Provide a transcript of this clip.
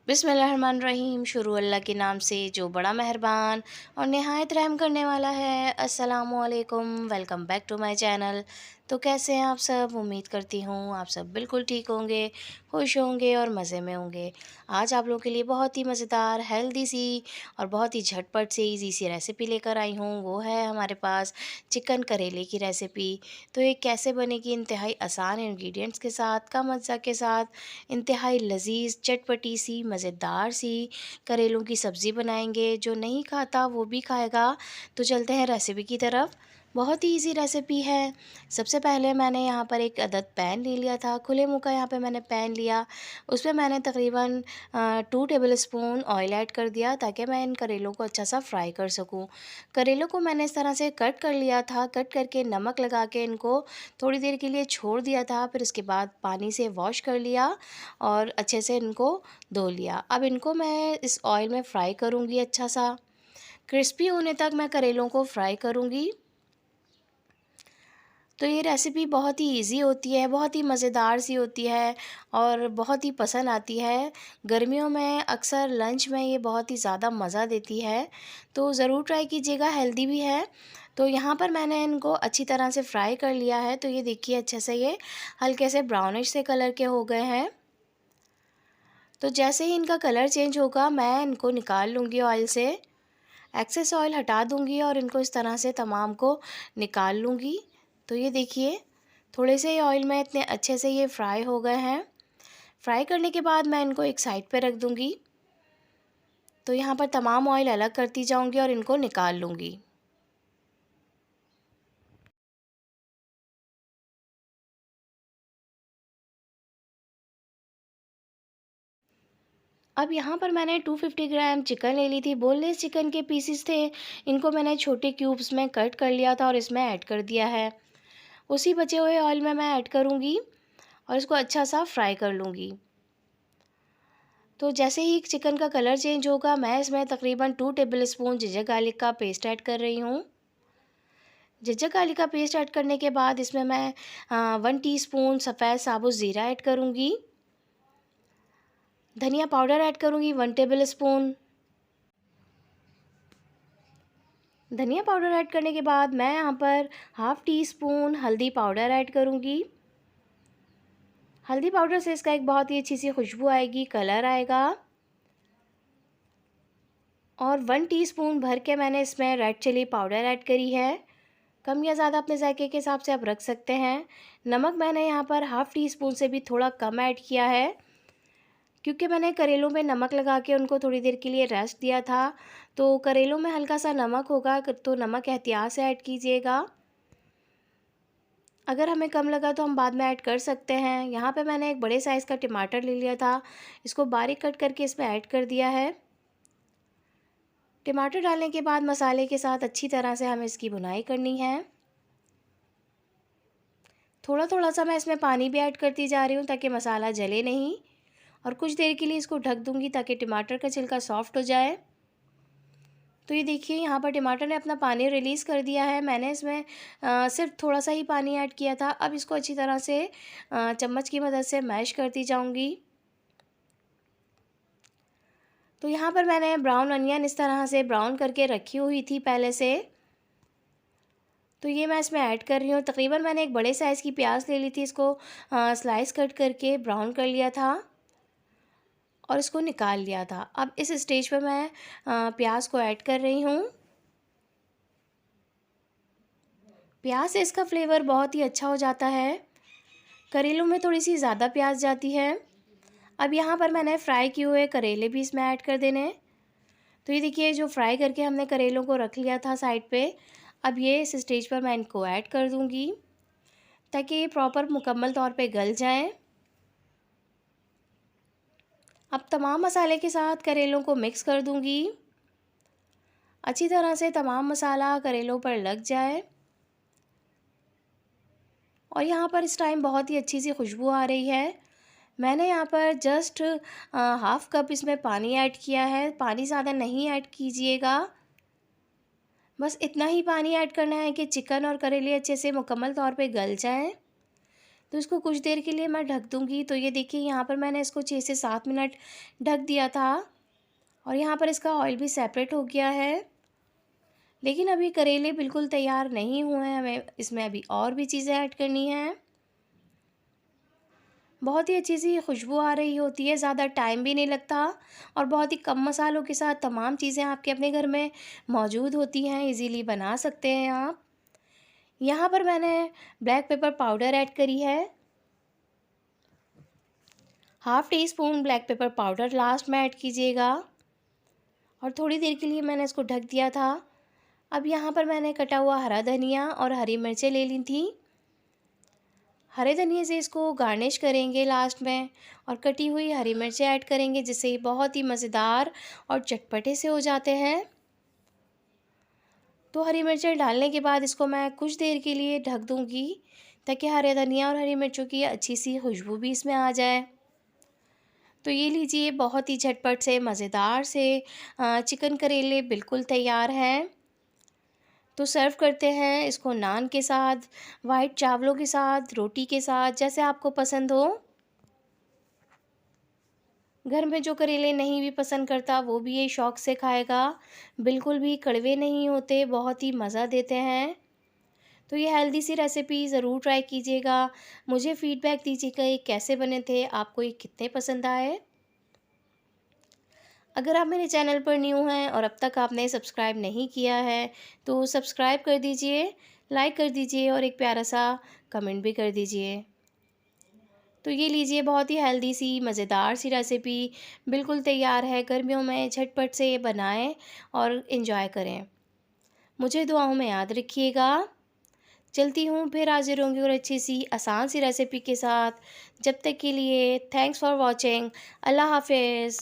बिस्मिल्लाहिर्रहमानिर्रहीम। शुरू अल्लाह के नाम से जो बड़ा मेहरबान और नहायत रहम करने वाला है। अस्सलामुअलैकुम, welcome back to my channel. तो कैसे हैं आप सब? उम्मीद करती हूँ आप सब बिल्कुल ठीक होंगे, खुश होंगे और मज़े में होंगे। आज आप लोगों के लिए बहुत ही मज़ेदार, हेल्दी सी और बहुत ही झटपट से ईज़ी सी रेसिपी लेकर आई हूँ। वो है हमारे पास चिकन करेले की रेसिपी। तो ये कैसे बनेगी? इंतहाई आसान इंग्रेडिएंट्स के साथ, कम अज्जा के साथ, इंतहाई लज़ीज़, चटपटी सी, मज़ेदार सी करेलों की सब्ज़ी बनाएंगे। जो नहीं खाता वो भी खाएगा। तो चलते हैं रेसिपी की तरफ। बहुत ही इजी रेसिपी है। सबसे पहले मैंने यहाँ पर एक अदद पैन ले लिया था, खुले मुँह का यहाँ पे मैंने पैन लिया। उसमें मैंने तकरीबन 2 टेबलस्पून ऑयल ऐड कर दिया ताकि मैं इन करेलों को अच्छा सा फ्राई कर सकूँ। करेलों को मैंने इस तरह से कट कर लिया था, कट करके नमक लगा के इनको थोड़ी देर के लिए छोड़ दिया था। फिर उसके बाद पानी से वॉश कर लिया और अच्छे से इनको धो लिया। अब इनको मैं इस ऑयल में फ्राई करूँगी, अच्छा सा क्रिस्पी होने तक मैं करेलों को फ्राई करूँगी। तो ये रेसिपी बहुत ही इजी होती है, बहुत ही मज़ेदार सी होती है और बहुत ही पसंद आती है। गर्मियों में अक्सर लंच में ये बहुत ही ज़्यादा मज़ा देती है, तो ज़रूर ट्राई कीजिएगा, हेल्दी भी है। तो यहाँ पर मैंने इनको अच्छी तरह से फ्राई कर लिया है। तो ये देखिए अच्छे से ये हल्के से ब्राउनिश से कलर के हो गए हैं। तो जैसे ही इनका कलर चेंज होगा मैं इनको निकाल लूँगी ऑयल से, एक्सेस ऑयल हटा दूँगी और इनको इस तरह से तमाम को निकाल लूँगी। तो ये देखिए थोड़े से ऑयल में इतने अच्छे से ये फ्राई हो गए हैं। फ्राई करने के बाद मैं इनको एक साइड पे रख दूँगी। तो यहाँ पर तमाम ऑयल अलग करती जाऊँगी और इनको निकाल लूँगी। अब यहाँ पर मैंने 250 ग्राम चिकन ले ली थी। बोनलेस चिकन के पीसेस थे, इनको मैंने छोटे क्यूब्स में कट कर लिया था और इसमें ऐड कर दिया है। उसी बचे हुए ऑयल में मैं ऐड करूँगी और इसको अच्छा सा फ्राई कर लूँगी। तो जैसे ही चिकन का कलर चेंज होगा मैं इसमें तकरीबन 2 टेबलस्पून जिंजर गार्लिक का पेस्ट ऐड कर रही हूँ। जिंजर गार्लिक का पेस्ट ऐड करने के बाद इसमें मैं 1 टीस्पून सफ़ेद साबुत ज़ीरा ऐड करूँगी। धनिया पाउडर ऐड करूँगी 1 टेबलस्पून। धनिया पाउडर ऐड करने के बाद मैं यहाँ पर हाफ़ टी स्पून हल्दी पाउडर ऐड करूँगी। हल्दी पाउडर से इसका एक बहुत ही अच्छी सी खुशबू आएगी, कलर आएगा। और 1 टीस्पून भर के मैंने इसमें रेड चिली पाउडर ऐड करी है। कम या ज़्यादा अपने जायके के हिसाब से आप रख सकते हैं। नमक मैंने यहाँ पर हाफ़ टी स्पून से भी थोड़ा कम ऐड किया है, क्योंकि मैंने करेलों में नमक लगा के उनको थोड़ी देर के लिए रेस्ट दिया था। तो करेलों में हल्का सा नमक होगा, तो नमक एहतियात से ऐड कीजिएगा। अगर हमें कम लगा तो हम बाद में ऐड कर सकते हैं। यहाँ पे मैंने एक बड़े साइज़ का टमाटर ले लिया था, इसको बारीक कट करके इसमें ऐड कर दिया है। टमाटर डालने के बाद मसाले के साथ अच्छी तरह से हमें इसकी भुनाई करनी है। थोड़ा थोड़ा सा मैं इसमें पानी भी ऐड करती जा रही हूँ ताकि मसाला जले नहीं। और कुछ देर के लिए इसको ढक दूँगी ताकि टमाटर का छिलका सॉफ्ट हो जाए। तो ये देखिए यहाँ पर टमाटर ने अपना पानी रिलीज़ कर दिया है। मैंने इसमें सिर्फ थोड़ा सा ही पानी ऐड किया था। अब इसको अच्छी तरह से चम्मच की मदद से मैश करती जाऊँगी। तो यहाँ पर मैंने ब्राउन अनियन इस तरह से ब्राउन करके रखी हुई थी पहले से। तो ये मैं इसमें ऐड कर रही हूँ। तकरीबन मैंने एक बड़े साइज़ की प्याज ले ली थी, इसको स्लाइस कट करके ब्राउन कर लिया था और इसको निकाल लिया था। अब इस स्टेज पे मैं प्याज को ऐड कर रही हूँ। प्याज से इसका फ्लेवर बहुत ही अच्छा हो जाता है। करेलों में थोड़ी सी ज़्यादा प्याज जाती है। अब यहाँ पर मैंने फ्राई किए हुए करेले भी इसमें ऐड कर देने। तो ये देखिए जो फ्राई करके हमने करेलों को रख लिया था साइड पे, अब ये इस स्टेज पर मैं इनको ऐड कर दूँगी ताकि ये प्रॉपर मुकम्मल तौर पे गल जाएँ। अब तमाम मसाले के साथ करेलों को मिक्स कर दूँगी। अच्छी तरह से तमाम मसाला करेलों पर लग जाए। और यहाँ पर इस टाइम बहुत ही अच्छी सी खुशबू आ रही है। मैंने यहाँ पर जस्ट हाफ़ कप इसमें पानी ऐड किया है। पानी ज़्यादा नहीं ऐड कीजिएगा, बस इतना ही पानी ऐड करना है कि चिकन और करेले अच्छे से मुकम्मल तौर पे गल जाएँ। तो इसको कुछ देर के लिए मैं ढक दूँगी। तो ये देखिए यहाँ पर मैंने इसको 6 से 7 मिनट ढक दिया था और यहाँ पर इसका ऑयल भी सेपरेट हो गया है। लेकिन अभी करेले बिल्कुल तैयार नहीं हुए हैं, हमें इसमें अभी और भी चीज़ें ऐड करनी हैं। बहुत ही अच्छी सी खुशबू आ रही होती है, ज़्यादा टाइम भी नहीं लगता और बहुत ही कम मसालों के साथ तमाम चीज़ें आपके अपने घर में मौजूद होती हैं, इजीली बना सकते हैं आप। यहाँ पर मैंने ब्लैक पेपर पाउडर ऐड करी है, half tea spoon black pepper powder last में ऐड कीजिएगा और थोड़ी देर के लिए मैंने इसको ढक दिया था। अब यहाँ पर मैंने कटा हुआ हरा धनिया और हरी मिर्चें ले ली थी। हरे धनिए से इसको गार्निश करेंगे लास्ट में और कटी हुई हरी मिर्चें ऐड करेंगे, जिससे ये बहुत ही मज़ेदार और चटपटे से हो जाते हैं। तो हरी मिर्चें डालने के बाद इसको मैं कुछ देर के लिए ढक दूँगी, ताकि हरे धनिया और हरी मिर्चों की अच्छी सी खुशबू भी इसमें आ जाए। तो ये लीजिए, बहुत ही झटपट से मज़ेदार से चिकन करेले बिल्कुल तैयार हैं। तो सर्व करते हैं इसको नान के साथ, वाइट चावलों के साथ, रोटी के साथ, जैसे आपको पसंद हो। घर में जो करेले नहीं भी पसंद करता वो भी ये शौक़ से खाएगा। बिल्कुल भी कड़वे नहीं होते, बहुत ही मज़ा देते हैं। तो ये हेल्दी सी रेसिपी ज़रूर ट्राई कीजिएगा। मुझे फ़ीडबैक दीजिएगा ये कैसे बने थे, आपको ये कितने पसंद आए। अगर आप मेरे चैनल पर न्यू हैं और अब तक आपने सब्सक्राइब नहीं किया है तो सब्सक्राइब कर दीजिए, लाइक कर दीजिए और एक प्यारा सा कमेंट भी कर दीजिए। तो ये लीजिए, बहुत ही हेल्दी सी मज़ेदार सी रेसिपी बिल्कुल तैयार है। गर्मियों में झटपट से ये बनाएं और इन्जॉय करें। मुझे दुआओं में याद रखिएगा। चलती हूँ, फिर हाज़िर होंगी और अच्छी सी आसान सी रेसिपी के साथ। जब तक के लिए थैंक्स फॉर वॉचिंग। अल्लाह हाफ़िज़।